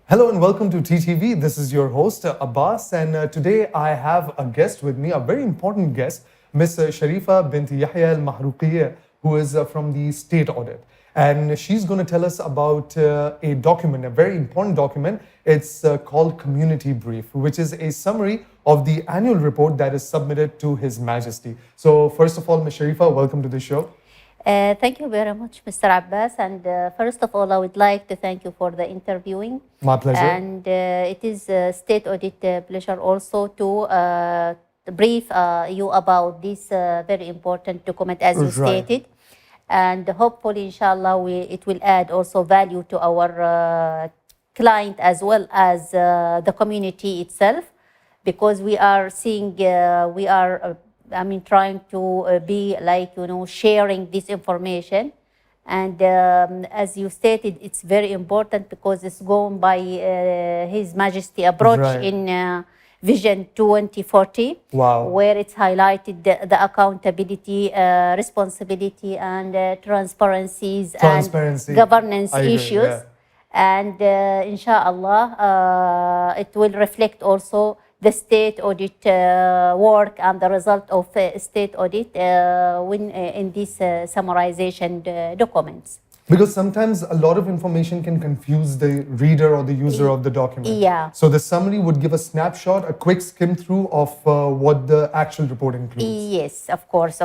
Hello and welcome to TTV. This is your host Abbas, and today I have a guest with me, a very important guest, Miss Sharifa bint Yahya Al Mahruqiyya, who is from the State Audit. And she's going to tell us about a document, a very important document. It's called Community Brief, which is a summary of the annual report that is submitted to His Majesty. So, first of all, Ms. Sharifa, welcome to the show. Thank you very much, Mr. Abbas. And first of all, I would like to thank you for the interviewing. My pleasure. And it is State Audit pleasure also to brief you about this very important document, as you stated. And hopefully, inshallah, it will add also value to our client as well as the community itself, because we are seeing, trying to be like, sharing this information. And as you stated, it's very important because it's gone by His Majesty approach in Vision 2040, where it's highlighted the accountability, responsibility, and transparency and governance issues. Yeah. And inshallah, it will reflect also the state audit work and the result of state audit in these summarization documents. Because sometimes a lot of information can confuse the reader or the user of the document. Yeah. So the summary would give a snapshot, a quick skim through of what the actual report includes. Yes, of course.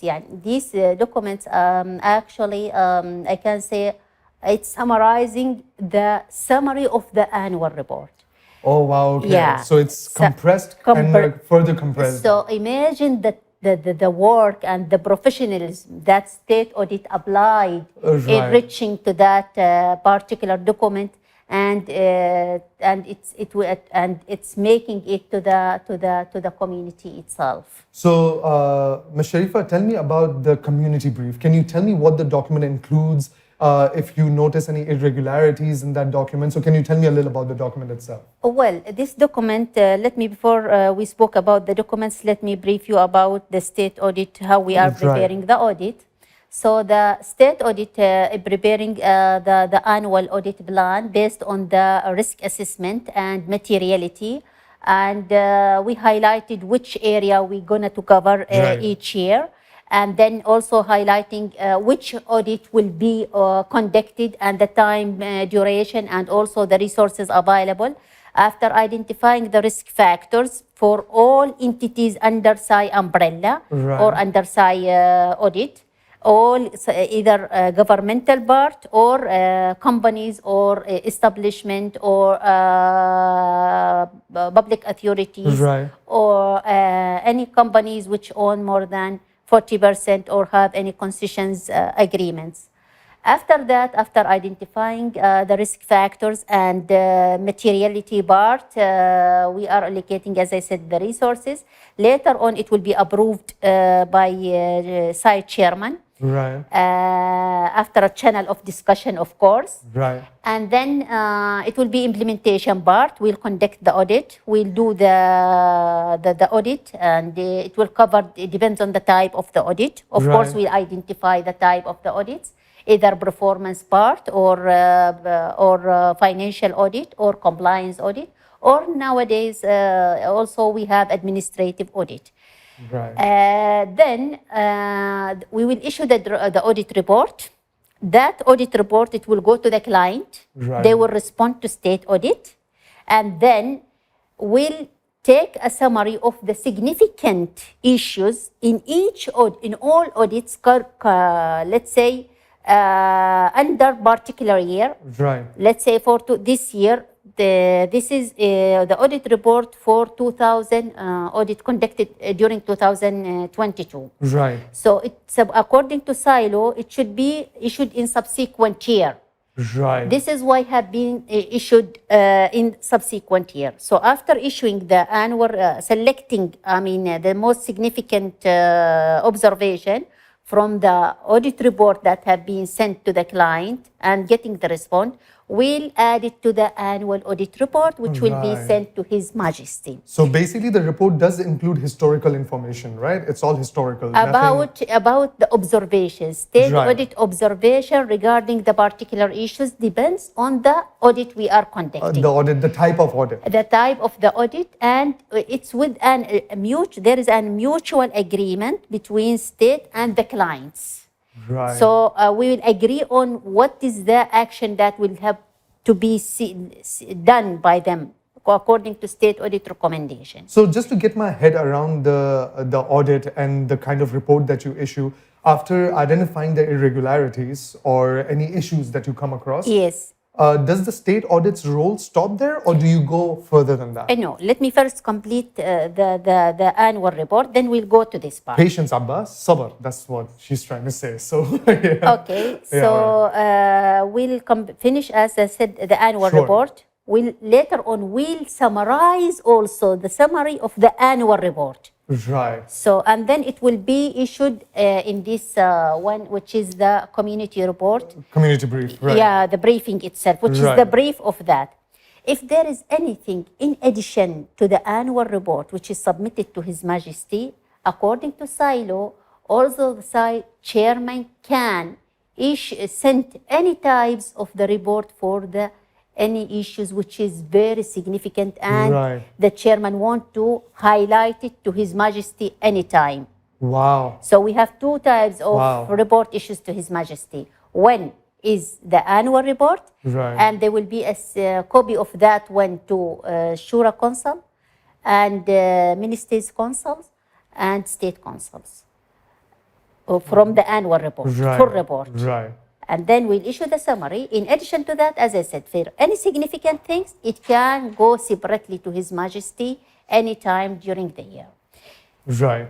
Yeah, these documents actually, I can say, it's summarizing the summary of the annual report. Oh, wow. Okay. Yeah. So it's compressed and further compressed. So imagine that the work and the professionalism that State Audit applied in reaching to that particular document, and it's making it to the community itself. So, Ms. Sharifa, tell me about the community brief. Can you tell me what the document includes? If you notice any irregularities in that document. So can you tell me a little about the document itself? Well, this document, before we spoke about the documents, let me brief you about the state audit, how we are preparing the audit. So the state audit preparing the annual audit plan based on the risk assessment and materiality. And we highlighted which area we're going to cover each year. And then also highlighting which audit will be conducted and the time duration and also the resources available, after identifying the risk factors for all entities under SAI umbrella or under SAI audit, all either governmental part or companies or establishment or public authorities or any companies which own more than 40% or have any concessions agreements. After that, after identifying the risk factors and materiality part, we are allocating, as I said, the resources. Later on, it will be approved by site chairman. After a channel of discussion, of course. And then it will be implementation part. We'll conduct the audit. We'll do the audit, and it will cover, it depends on the type of the audit. Of course, we'll identify the type of the audits, either performance part or financial audit or compliance audit, or nowadays also we have administrative audit. Then we will issue the audit report. That audit report, it will go to the client. They will respond to state audit. And then we'll take a summary of the significant issues in in all audits, let's say, under particular year. Let's say for this year, this is the audit report for 2000 audit conducted during 2022. So it's according to silo, it should be issued in subsequent year. This is why have been issued in subsequent year. So after issuing the annual, selecting, the most significant observation from the audit report that have been sent to the client and getting the response, will add it to the annual audit report, which will be Right. sent to His Majesty. So basically, the report does include historical information, right? It's all historical. About the observations, state Right. audit observation regarding the particular issues depends on the audit we are conducting. The audit, the type of audit. The type of the audit, and it's with there is a mutual agreement between state and the clients. Right. So we will agree on what is the action that will have to be done by them according to state audit recommendations. So just to get my head around the audit and the kind of report that you issue, after identifying the irregularities or any issues that you come across, Yes. Does the state audit's role stop there, or do you go further than that? No, let me first complete the annual report, then we'll go to this part. Patience, Abbas, sabr. That's what she's trying to say. So, yeah. Okay, Yeah, so we'll finish, as I said, the annual Sure. report. Later on, we'll summarize also the summary of the annual report. Right. So, and then it will be issued in this one, which is the community report. Community brief. Right. Yeah, the briefing itself, which is Right. the brief of that. If there is anything in addition to the annual report, which is submitted to His Majesty, according to SILO, also the chairman can send any types of the report for any issues which is very significant, and Right. the chairman want to highlight it to His Majesty anytime. Wow. So we have two types of Wow. report issues to His Majesty. One is the annual report, Right. and there will be a copy of that one to Shura Council and Ministers Councils and State Councils from the annual report, Right. full report. Right. And then we'll issue the summary. In addition to that, as I said, for any significant things, it can go separately to His Majesty anytime during the year. Right.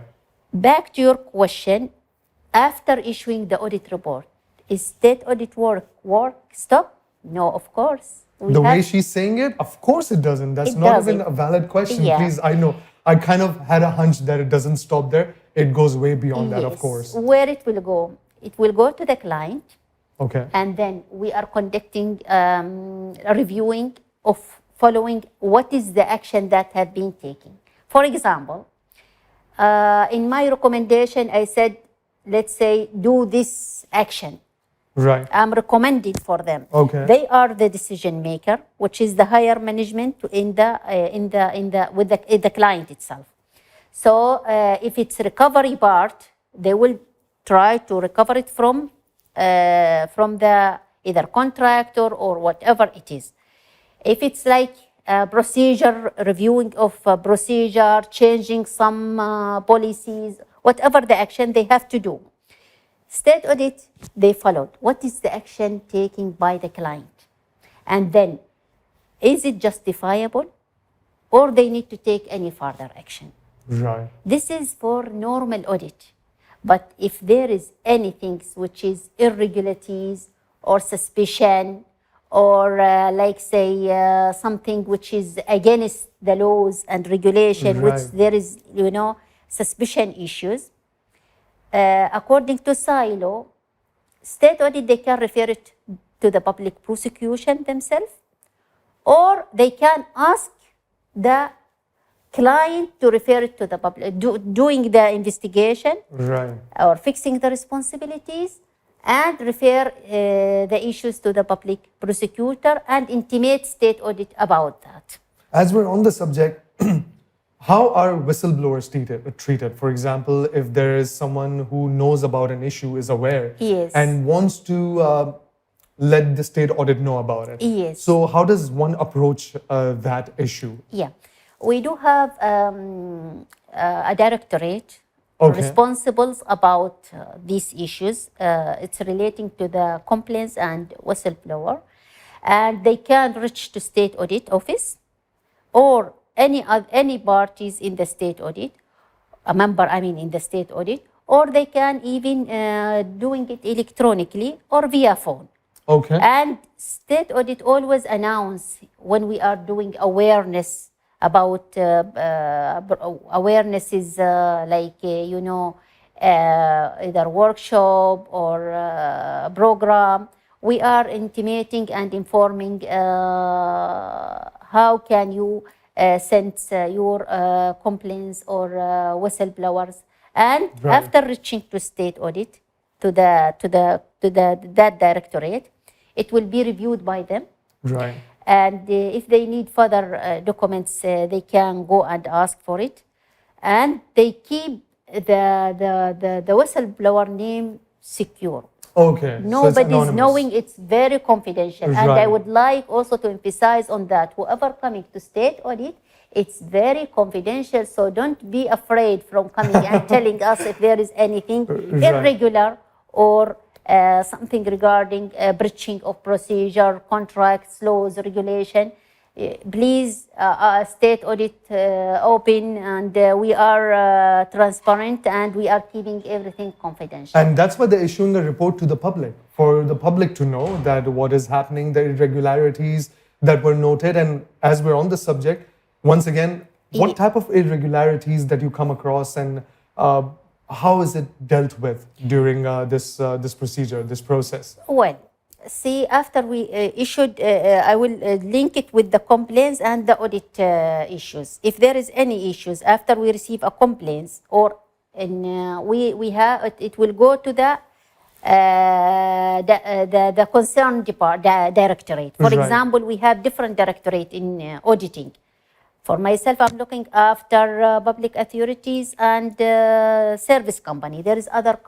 Back to your question, after issuing the audit report, is state audit work stop? No, of course. The way she's saying it, of course it doesn't. That's It not even doesn't. a valid question. Yeah. Please, I know. I kind of had a hunch that it doesn't stop there. It goes way beyond that, of course. Where it will go? It will go to the client, Okay. and then we are conducting a reviewing of following what is the action that have been taken. For example, in my recommendation, I said, let's say, do this action. Right. I'm recommending for them. Okay. They are the decision maker, which is the higher management with the client itself. So if it's recovery part, they will try to recover it from the either contractor or whatever it is. If it's like procedure, reviewing of procedure, changing some policies, whatever the action they have to do. State audit, they followed. What is the action taken by the client? And then, is it justifiable, or they need to take any further action? Right. This is for normal audit. But if there is anything which is irregularities or suspicion, or like say something which is against the laws and regulation, which Right. there is, suspicion issues, according to SILO, state audit, they can refer it to the public prosecution themselves, or they can ask the client to refer it to the public, doing the investigation Right. or fixing the responsibilities, and refer the issues to the public prosecutor and intimate state audit about that. As we're on the subject, how are whistleblowers treated? For example, if there is someone who knows about an issue, is aware, Yes. and wants to let the state audit know about it. Yes. So how does one approach that issue? Yeah, we do have a directorate Okay. responsible about these issues. It's relating to the complaints and whistleblower, and they can reach to state audit office or any parties in the state audit, a member, in the state audit, or they can even doing it electronically or via phone. Okay. And state audit always announce when we are doing awareness about awarenesses like either workshop or program, we are intimating and informing how can you send your complaints or whistleblowers. And after reaching to state audit, to that directorate, it will be reviewed by them. Right. And if they need further documents, they can go and ask for it. And they keep the whistleblower name secure. Okay. Nobody's knowing, it's very confidential. Right. And I would like also to emphasize on that. Whoever coming to state audit, it's very confidential. So don't be afraid from coming and telling us if there is anything irregular or something regarding breaching of procedure, contracts, laws, regulation. Please, state audit open, and we are transparent, and we are keeping everything confidential. And that's why they're issuing a report to the public, for the public to know that what is happening, the irregularities that were noted. And as we're on the subject, once again, what type of irregularities that you come across, and how is it dealt with during this procedure, this process? Well, see, after we issued, I will link it with the complaints and the audit issues. If there is any issues after we receive a complaints, or we have it will go to the concerned directorate. For example, we have different directorate in auditing. For myself, I'm looking after public authorities and service company. There is other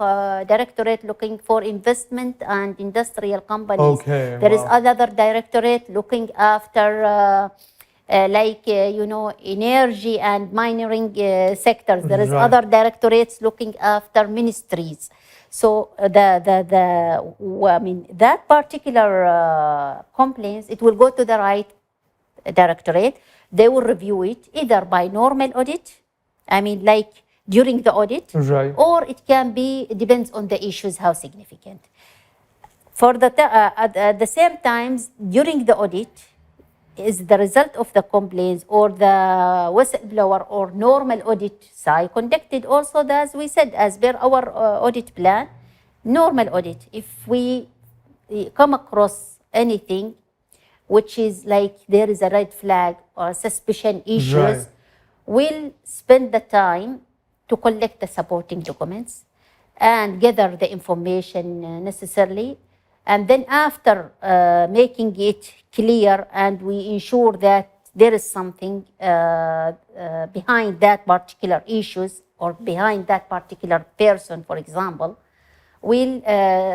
directorate looking for investment and industrial companies. Okay, There is another directorate looking after energy and mining sectors. There is other directorates looking after ministries. So that particular complaints, it will go to the right directorate. They will review it either by normal audit, during the audit, or it can be, it depends on the issues, how significant. For at the same times, during the audit, is the result of the complaints or the whistleblower or normal audit side conducted also, as we said, as per our audit plan, normal audit. If we come across anything which is like there is a red flag or suspicion issues, we'll spend the time to collect the supporting documents and gather the information necessarily. And then after making it clear and we ensure that there is something behind that particular issues or behind that particular person, for example, we'll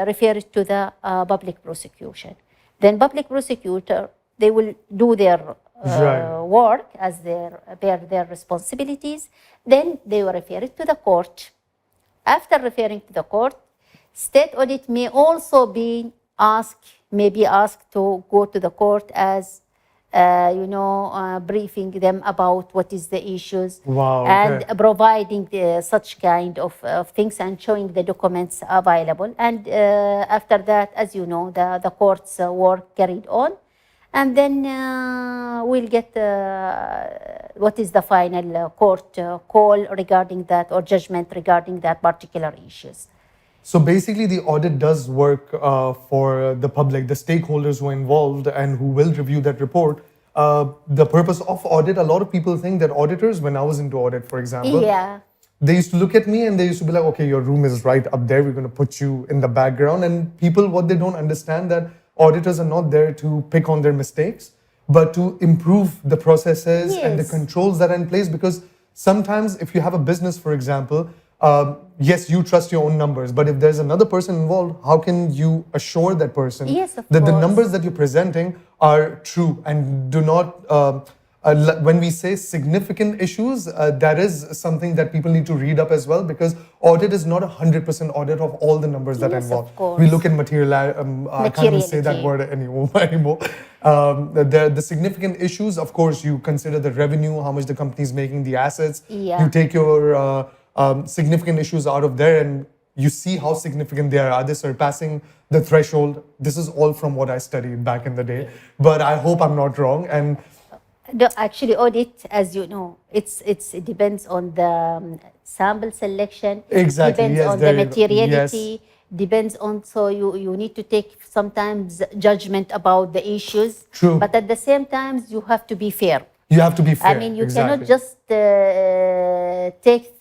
refer it to the public prosecution. Then public prosecutor, they will do their work as their responsibilities. Then they will refer it to the court. After referring to the court, state audit may also be asked to go to the court as briefing them about what is the issues, and providing such kind of things and showing the documents available. And after that, as you know, the court's work carried on, and then we'll get what is the final court call regarding that, or judgment regarding that particular issues. So basically, the audit does work for the public, the stakeholders who are involved and who will review that report. The purpose of audit, a lot of people think that auditors, when I was into audit, for example, they used to look at me and they used to be like, okay, your room is right up there, we're going to put you in the background. And people, what they don't understand, that auditors are not there to pick on their mistakes, but to improve the processes and the controls that are in place. Because sometimes if you have a business, for example, yes, you trust your own numbers, but if there's another person involved, how can you assure that person that the numbers that you're presenting are true and do not, when we say significant issues, that is something that people need to read up as well, because audit is not 100% audit of all the numbers that are involved. We look at material, I can't even say that word anymore. The significant issues, of course, you consider the revenue, how much the company is making, the assets. You take your significant issues out of there and you see how significant they are. Are they surpassing the threshold? This is all from what I studied back in the day, but I hope I'm not wrong. And actually, audit, as you know, it depends on the sample selection. Exactly. Depends on the materiality. depends on, so you need to take sometimes judgment about the issues. True. But at the same time, you have to be fair. You have to be fair. I mean, you exactly. cannot just take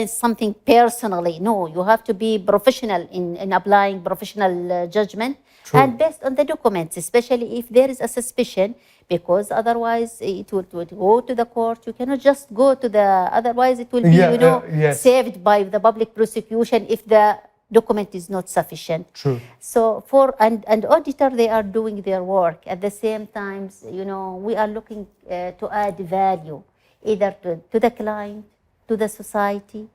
something personally. No, you have to be professional in applying professional judgment. True. And based on the documents, especially if there is a suspicion, because otherwise it will go to the court. You cannot just go to the, otherwise it will be, yes. saved by the public prosecution if the document is not sufficient. True. So and auditor, they are doing their work. At the same time, we are looking to add value, either to the client, to the society,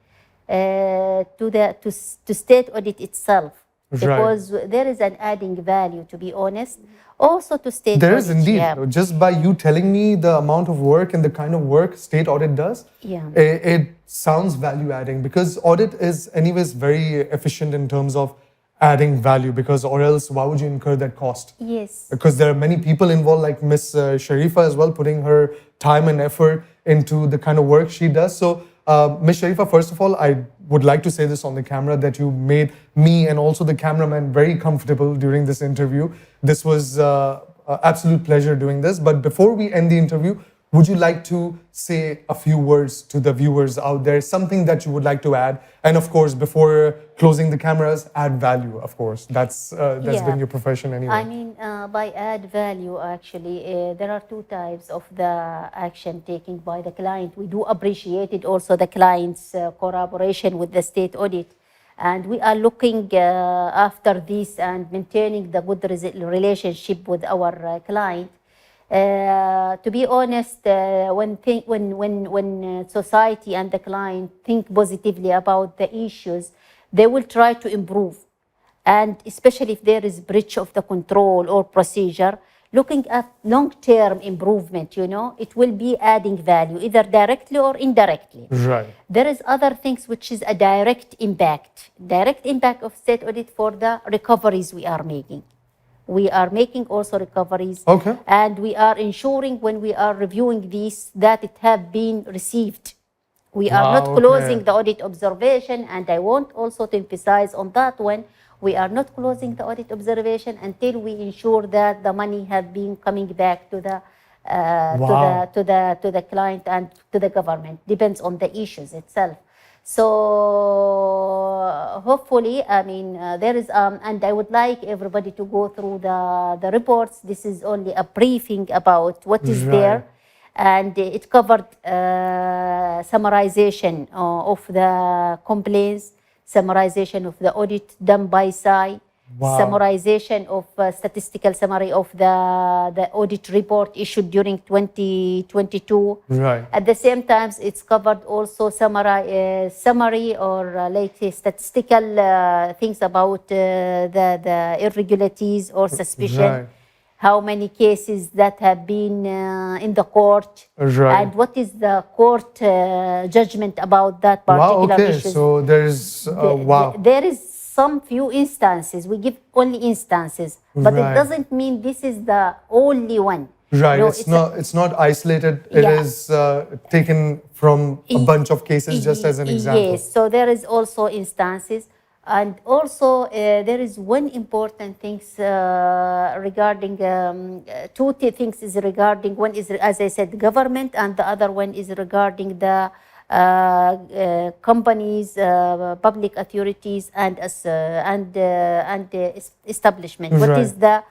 to state audit itself. Because there is an adding value, to be honest. Also to state there audit. There is indeed. Yeah. Just by you telling me the amount of work and the kind of work state audit does, it sounds value adding, because audit is anyways very efficient in terms of adding value, because or else why would you incur that cost? Yes. Because there are many people involved, like Miss Sharifa as well, putting her time and effort into the kind of work she does. So Ms. Sharifa, first of all, I would like to say this on the camera, that you made me and also the cameraman very comfortable during this interview. This was an absolute pleasure doing this. But before we end the interview, would you like to say a few words to the viewers out there, something that you would like to add? And of course, before closing the cameras, add value, of course. That's been your profession anyway. I mean, by add value, actually, there are two types of the action taken by the client. We do appreciate it also, the client's collaboration with the state audit. And we are looking after this and maintaining the good relationship with our client. To be honest, when society and the client think positively about the issues, they will try to improve. And especially if there is breach of the control or procedure, looking at long-term improvement, it will be adding value, either directly or indirectly. Right. There is other things which is a direct impact of state audit for the recoveries we are making. We are making also recoveries. Okay. And we are ensuring when we are reviewing these that it have been received. We are not closing the audit observation, and I want also to emphasize on that one. We are not closing the audit observation until we ensure that the money have been coming back to the to the client and to the government. Depends on the issues itself. So hopefully, I mean, there is, and I would like everybody to go through the reports. This is only a briefing about what is there. And it covered summarization of the complaints, summarization of the audit done by SAI, summarization of statistical summary of the audit report issued during 2022. Right. At the same time, it's covered also summary or like statistical things about the irregularities or suspicion. Right. How many cases that have been in the court, and what is the court judgment about that particular issue. So there's there is some few instances. We give only instances, but it doesn't mean this is the only one. Right. No, it's not isolated. It is taken from a bunch of cases, just as an example. Yes. So there is also instances. And also, there is one important thing regarding two things is regarding, one is, as I said, government, and the other one is regarding the companies, public authorities, and establishment. What is the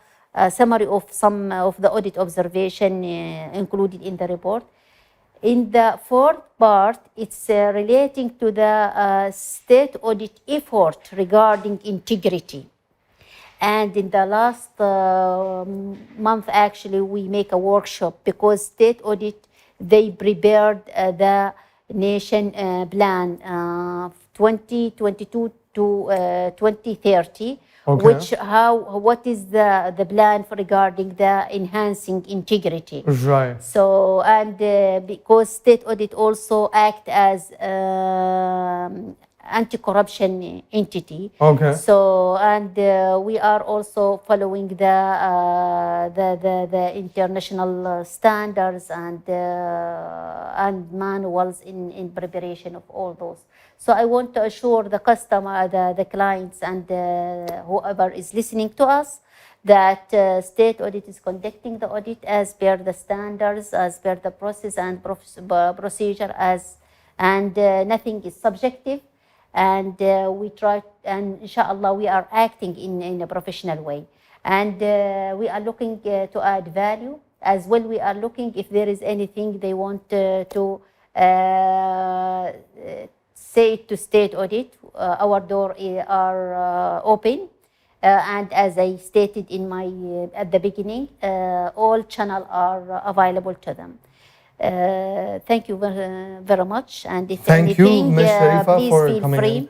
summary of some of the audit observation included in the report? In the fourth part, it's relating to the state audit effort regarding integrity. And in the last month, actually, we make a workshop because state audit, they prepared the nation plan 2022 to 2030. Okay. What is the plan for regarding the enhancing integrity? Right. So, and because state audit also act as anti-corruption entity. Okay. So, and we are also following the international standards and manuals in preparation of all those. So I want to assure the customer, the clients, and whoever is listening to us that state audit is conducting the audit as per the standards, as per the process and procedure, and nothing is subjective. And we try, and inshallah, we are acting in a professional way. And we are looking to add value as well. We are looking if there is anything they want to say to state audit. Our door are open. And as I stated in my at the beginning, all channels are available to them. Thank you very much. And if Thank you, anything, Ms. Sharifa, please for feel coming free. in.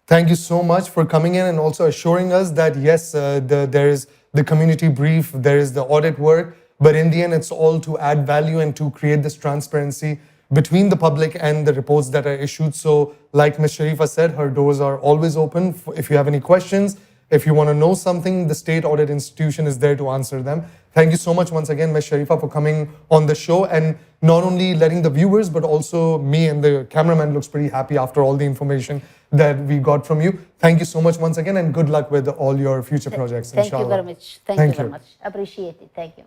Thank you so much for coming in and also assuring us that yes, there is the community brief, there is the audit work, but in the end, it's all to add value and to create this transparency between the public and the reports that are issued. So, like Ms. Sharifa said, her doors are always open. If you have any questions, if you want to know something, the State Audit Institution is there to answer them. Thank you so much once again, Ms. Sharifa, for coming on the show and not only letting the viewers, but also me, and the cameraman looks pretty happy after all the information that we got from you. Thank you so much once again, and good luck with all your future projects, Thank inshallah. you very much. Thank you very much. Appreciate it. Thank you.